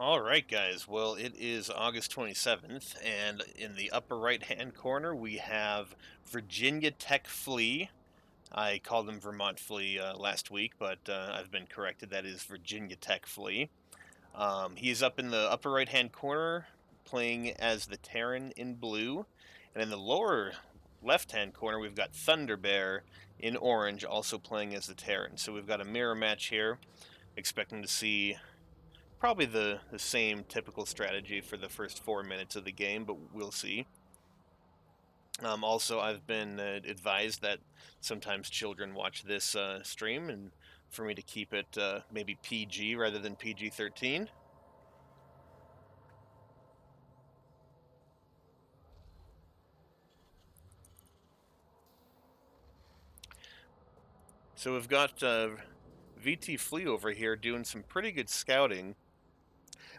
Alright guys, well it is August 27th, and in the upper right hand corner we have Virginia Tech Flea. I called him Vermont Flea last week, but I've been corrected. That is Virginia Tech Flea. He's up in the upper right hand corner playing as the Terran in blue, and in the lower left hand corner we've got ThunderBear in orange also playing as the Terran. So we've got a mirror match here, expecting to see probably the same typical strategy for the first 4 minutes of the game, but we'll see. Also, I've been advised that sometimes children watch this stream, and for me to keep it maybe PG rather than PG-13. So we've got VTFlea over here doing some pretty good scouting.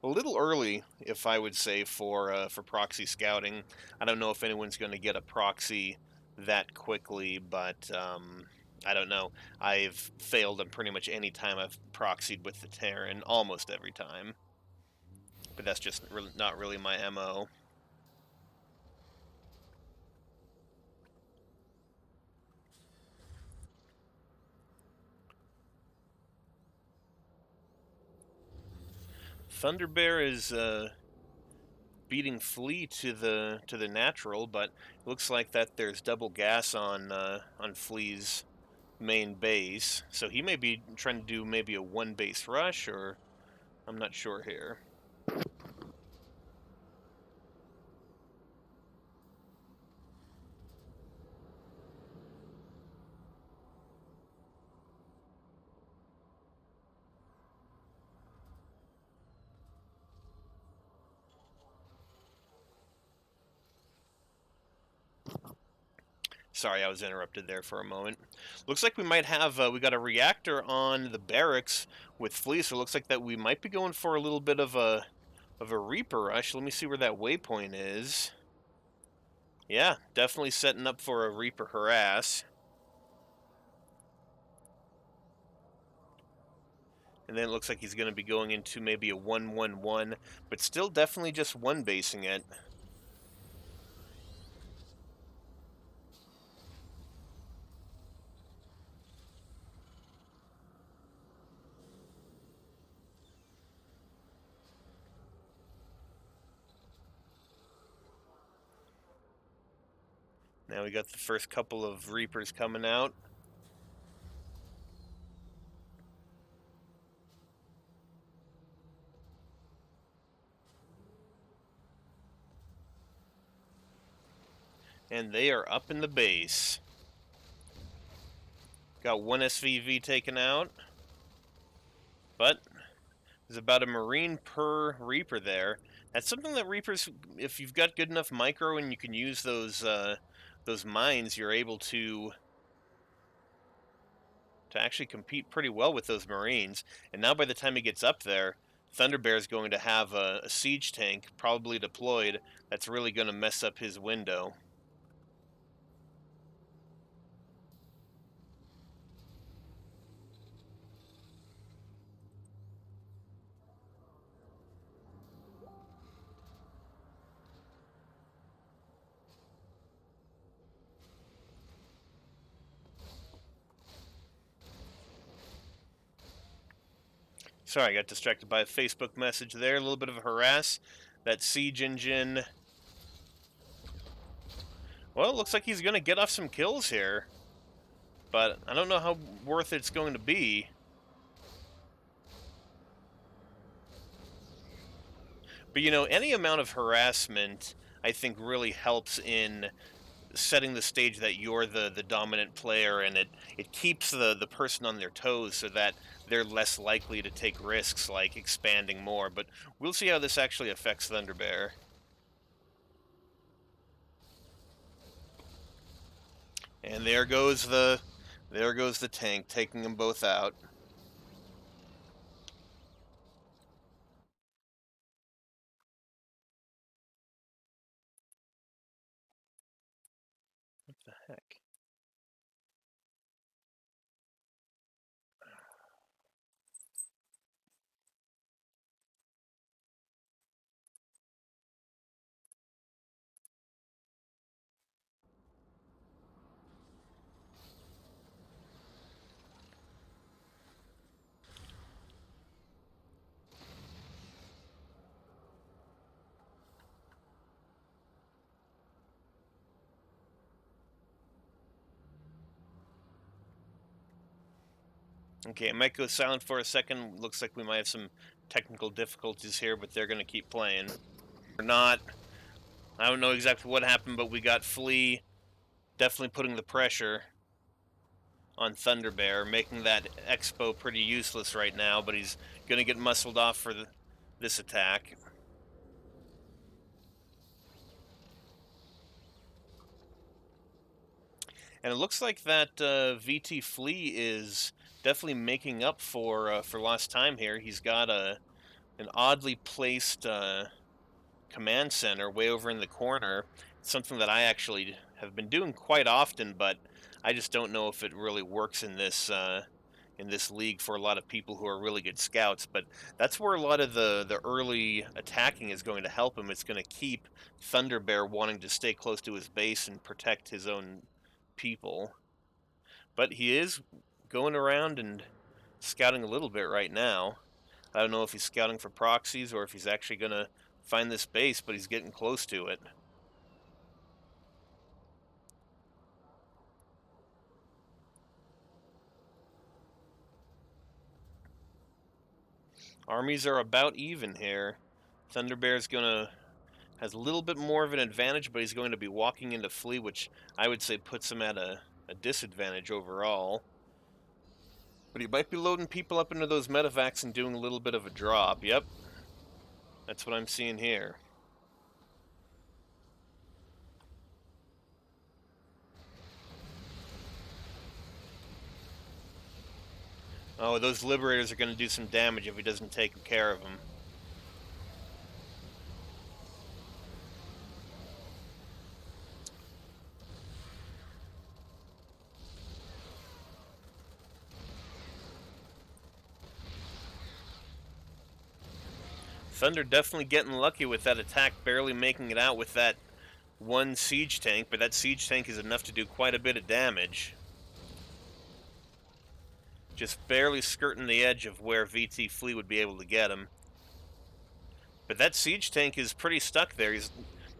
A little early, if I would say, for proxy scouting. I don't know if anyone's going to get a proxy that quickly, but I don't know. I've failed on pretty much any time I've proxied with the Terran, almost every time. But that's just really, not really my MO. ThunderBear is beating Flea to the natural, but it looks like that there's double gas on Flea's main base, so he may be trying to do maybe a one base rush, or I'm not sure here. Sorry, I was interrupted there for a moment. Looks like we might have we got a reactor on the barracks with Flea, so it looks like that we might be going for a little bit of a Reaper rush. Let me see where that waypoint is. Yeah, definitely setting up for a Reaper harass. And then it looks like he's going to be going into maybe a 1-1-1, but still definitely just one basing it. Now we got the first couple of Reapers coming out. And they are up in the base. Got one SVV taken out, but there's about a Marine per Reaper there. That's something that Reapers, if you've got good enough micro and you can use those mines, you're able to actually compete pretty well with those Marines. And now by the time he gets up there, ThunderBear is going to have a siege tank probably deployed that's really going to mess up his window. Sorry, I got distracted by a Facebook message there. A little bit of a harass. That siege engine. Well, it looks like he's going to get off some kills here. But I don't know how worth it's going to be. But you know, any amount of harassment, I think, really helps in setting the stage that you're the dominant player, and it keeps the person on their toes so that they're less likely to take risks like expanding more. But we'll see how this actually affects ThunderBear. And there goes the tank, taking them both out. What the heck? Okay, it might go silent for a second. Looks like we might have some technical difficulties here, but they're going to keep playing. Or not. I don't know exactly what happened, but we got Flea definitely putting the pressure on ThunderBear, making that Expo pretty useless right now, but he's going to get muscled off for this attack. And it looks like that VTFlea is definitely making up for lost time here. He's got an oddly placed command center way over in the corner. It's something that I actually have been doing quite often, but I just don't know if it really works in this league for a lot of people who are really good scouts. But that's where a lot of the early attacking is going to help him. It's going to keep ThunderBear wanting to stay close to his base and protect his own people. But he is going around and scouting a little bit right now. I don't know if he's scouting for proxies or if he's actually going to find this base, but he's getting close to it. Armies are about even here. ThunderBear's has a little bit more of an advantage, but he's going to be walking into Flea, which I would say puts him at a disadvantage overall. But he might be loading people up into those medevacs and doing a little bit of a drop. Yep, that's what I'm seeing here. Oh, those Liberators are going to do some damage if he doesn't take care of them. Thunder definitely getting lucky with that attack, barely making it out with that one siege tank, but that siege tank is enough to do quite a bit of damage. Just barely skirting the edge of where VTFlea would be able to get him. But that siege tank is pretty stuck there. He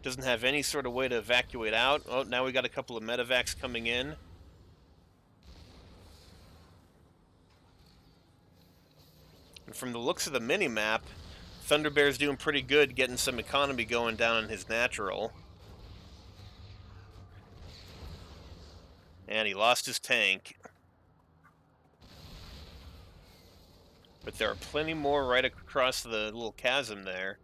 doesn't have any sort of way to evacuate out. Oh, now we got a couple of medevacs coming in. And from the looks of the mini-map, ThunderBear's doing pretty good getting some economy going down on his natural. And he lost his tank. But there are plenty more right across the little chasm there.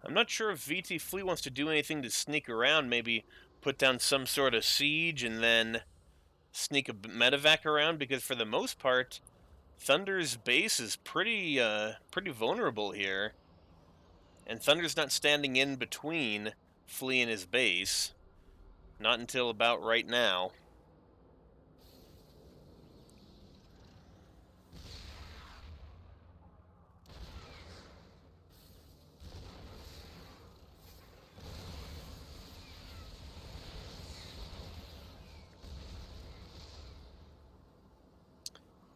I'm not sure if VTFlea wants to do anything to sneak around, maybe put down some sort of siege and then sneak a medevac around, because for the most part, Thunder's base is pretty vulnerable here. And Thunder's not standing in between Flea and his base. Not until about right now.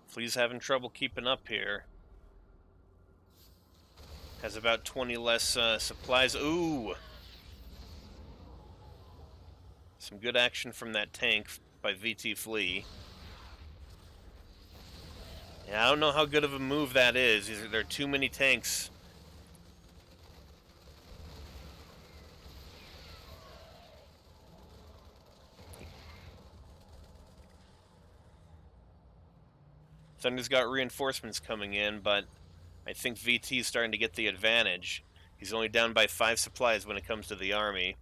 Flea's having trouble keeping up here. Has about 20 less supplies. Ooh! Some good action from that tank by VTFlea. Yeah, I don't know how good of a move that is. There are too many tanks. Thunder's got reinforcements coming in, but I think VT is starting to get the advantage. He's only down by 5 supplies when it comes to the army.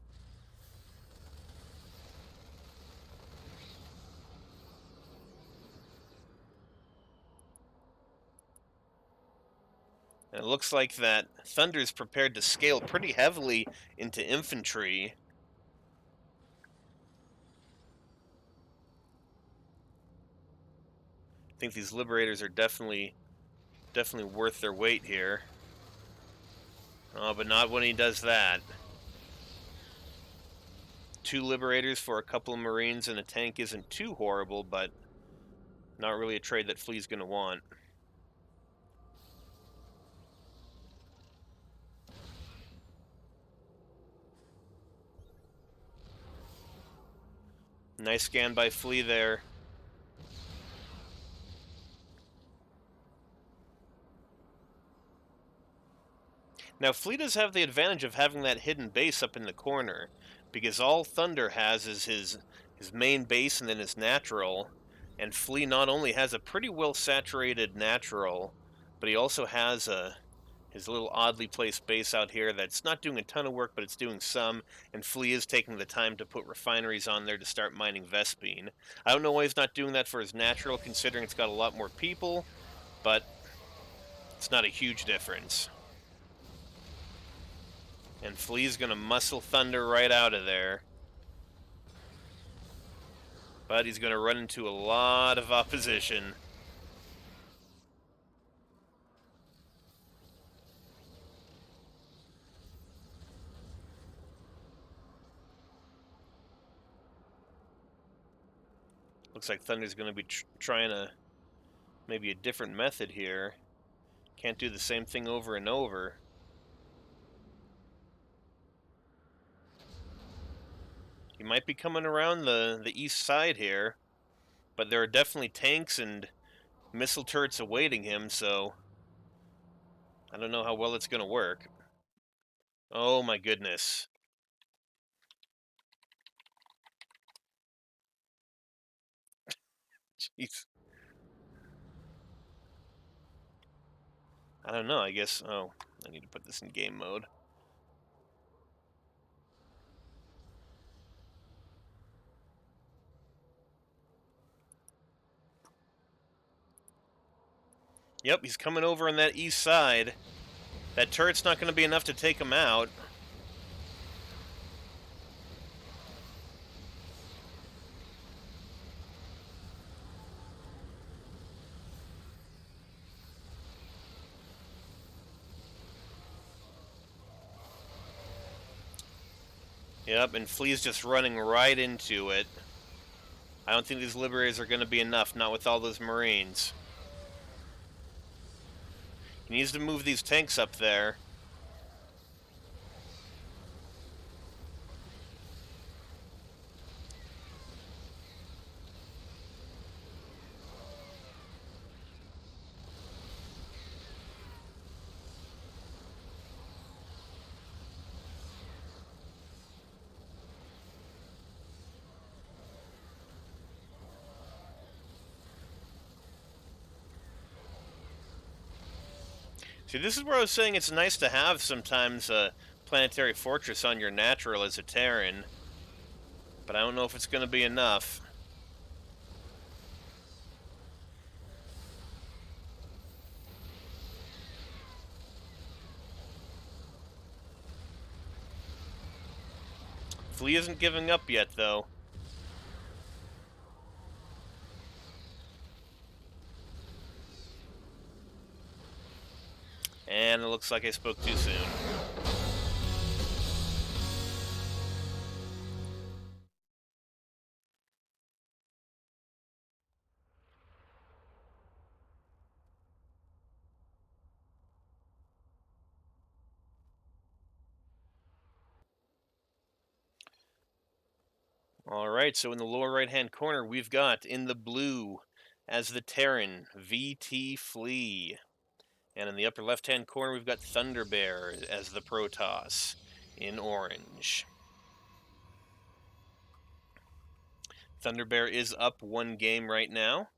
And it looks like that Thunder's prepared to scale pretty heavily into infantry. think these Liberators are definitely worth their weight here. Oh, but not when he does that. 2 Liberators for a couple of Marines and a tank isn't too horrible, but not really a trade that Flea's going to want. Nice scan by Flea there. Now, Flea does have the advantage of having that hidden base up in the corner, because all Thunder has is his main base and then his natural, and Flea not only has a pretty well saturated natural, but he also has his little oddly placed base out here that's not doing a ton of work, but it's doing some, and Flea is taking the time to put refineries on there to start mining Vespine. I don't know why he's not doing that for his natural, considering it's got a lot more people, but it's not a huge difference. And Flea's gonna muscle Thunder right out of there. But he's gonna run into a lot of opposition. Looks like Thunder's gonna be trying maybe a different method here. Can't do the same thing over and over. He might be coming around the east side here, but there are definitely tanks and missile turrets awaiting him, so I don't know how well it's going to work. Oh my goodness. Jeez. I don't know, I guess... Oh, I need to put this in game mode. Yep, he's coming over on that east side. That turret's not going to be enough to take him out. Yep, and Flea's just running right into it. I don't think these Liberators are going to be enough, not with all those Marines. He needs to move these tanks up there. See, this is where I was saying it's nice to have sometimes a planetary fortress on your natural as a Terran, but I don't know if it's going to be enough. Flea isn't giving up yet, though. And it looks like I spoke too soon. Alright, so in the lower right-hand corner, we've got, in the blue, as the Terran, VTFlea. And in the upper left-hand corner, we've got ThunderBear as the Protoss, in orange. ThunderBear is up 1 game right now.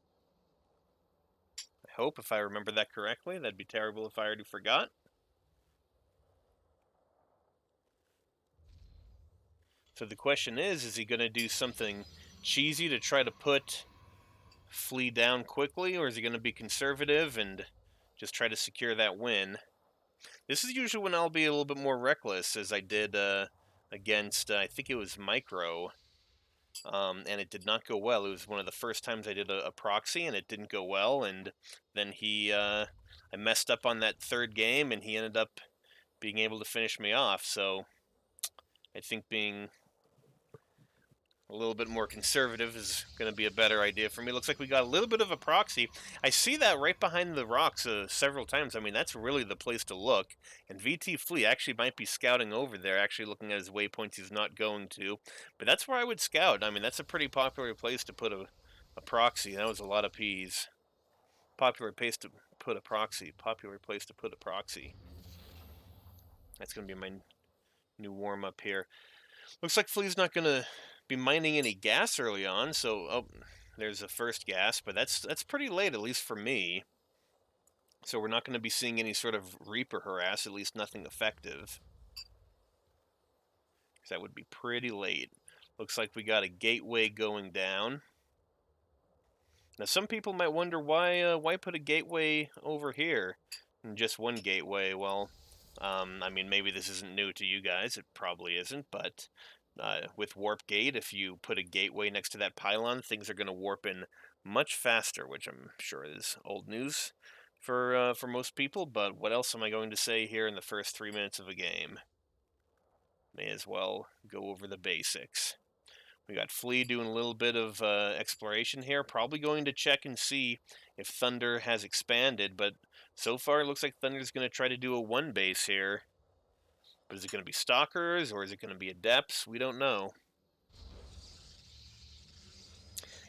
I hope, if I remember that correctly. That'd be terrible if I already forgot. So the question is he going to do something cheesy to try to put Flea down quickly, or is he going to be conservative and just try to secure that win? This is usually when I'll be a little bit more reckless, as I did against, I think it was Micro. and it did not go well. It was one of the first times I did a proxy, and it didn't go well. And then I messed up on that third game, and he ended up being able to finish me off. So I think being a little bit more conservative is going to be a better idea for me. Looks like we got a little bit of a proxy. I see that right behind the rocks several times. I mean, that's really the place to look. And VTFlea actually might be scouting over there, actually looking at his waypoints he's not going to. But that's where I would scout. I mean, that's a pretty popular place to put a proxy. That was a lot of P's. Popular place to put a proxy. Popular place to put a proxy. That's going to be my new warm-up here. Looks like Flea's not going to be mining any gas early on, so there's the first gas, but that's pretty late, at least for me. So we're not going to be seeing any sort of Reaper harass, at least nothing effective. Because that would be pretty late. Looks like we got a gateway going down. Now some people might wonder why put a gateway over here and just one gateway. Well, I mean, maybe this isn't new to you guys. It probably isn't, but with Warp Gate, if you put a gateway next to that pylon, things are going to warp in much faster, which I'm sure is old news for most people. But what else am I going to say here in the first 3 minutes of a game? May as well go over the basics. We got Flea doing a little bit of exploration here, probably going to check and see if Thunder has expanded, but so far it looks like Thunder's going to try to do a one base here. But is it going to be Stalkers, or is it going to be Adepts? We don't know.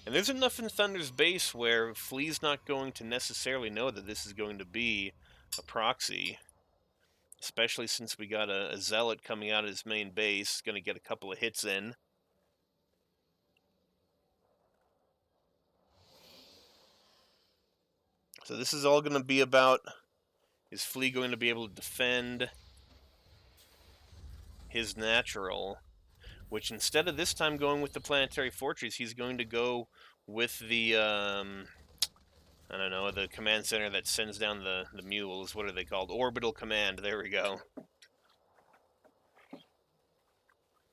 And there's enough in Thunder's base where Flea's not going to necessarily know that this is going to be a proxy. Especially since we got a Zealot coming out of his main base, going to get a couple of hits in. So this is all going to be about, is Flea going to be able to defend his natural, which instead of this time going with the Planetary Fortress, he's going to go with the, I don't know, the command center that sends down the mules. What are they called? Orbital Command. There we go.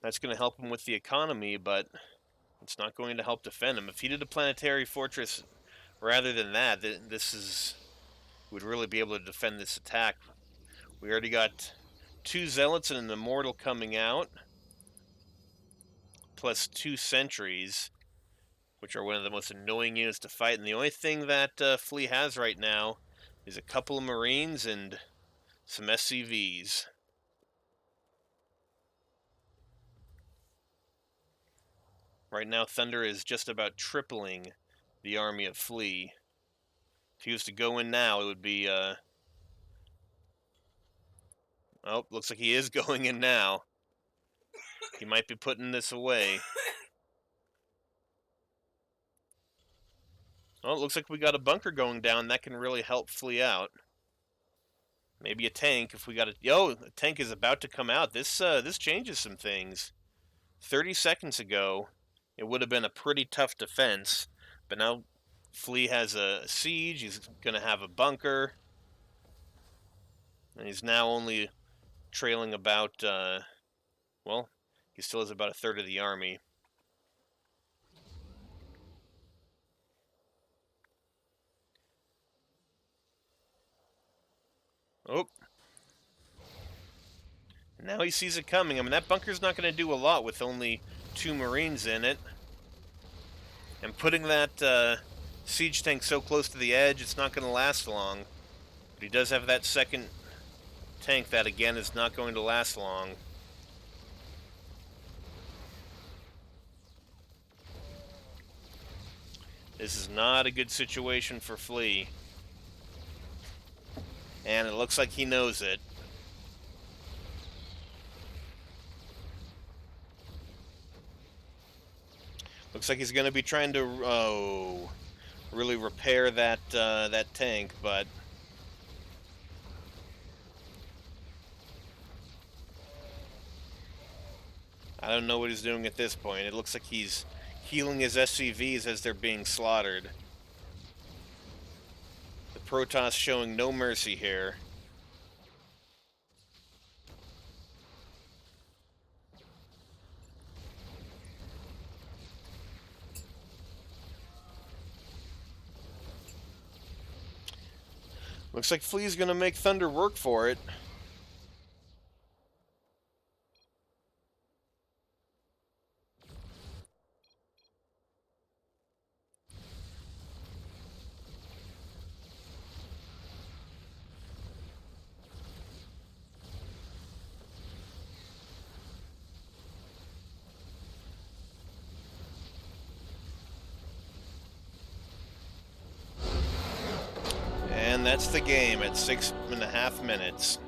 That's going to help him with the economy, but it's not going to help defend him. If he did a Planetary Fortress rather than that, would really be able to defend this attack. We already got 2 Zealots and an Immortal coming out, plus 2 Sentries, which are one of the most annoying units to fight. And the only thing that Flea has right now is a couple of Marines and some SCVs. Right now, Thunder is just about tripling the army of Flea. If he was to go in now, it would be, oh, looks like he is going in now. He might be putting this away. Oh, it looks like we got a bunker going down. That can really help Flea out. Maybe a tank if we got a... Yo, a tank is about to come out. This changes some things. 30 seconds ago, it would have been a pretty tough defense. But now Flea has a siege. He's going to have a bunker. And he's now only trailing about... well, he still has about a third of the army. Oh. Now he sees it coming. I mean, that bunker's not going to do a lot with only 2 Marines in it. And putting that siege tank so close to the edge, it's not going to last long. But he does have that second tank that, again, is not going to last long. This is not a good situation for Flea. And it looks like he knows it. Looks like he's going to be trying to really repair that that tank, but I don't know what he's doing at this point. It looks like he's healing his SCVs as they're being slaughtered. The Protoss showing no mercy here. Looks like Flea's gonna make Thunder work for it. And that's the game at 6.5 minutes.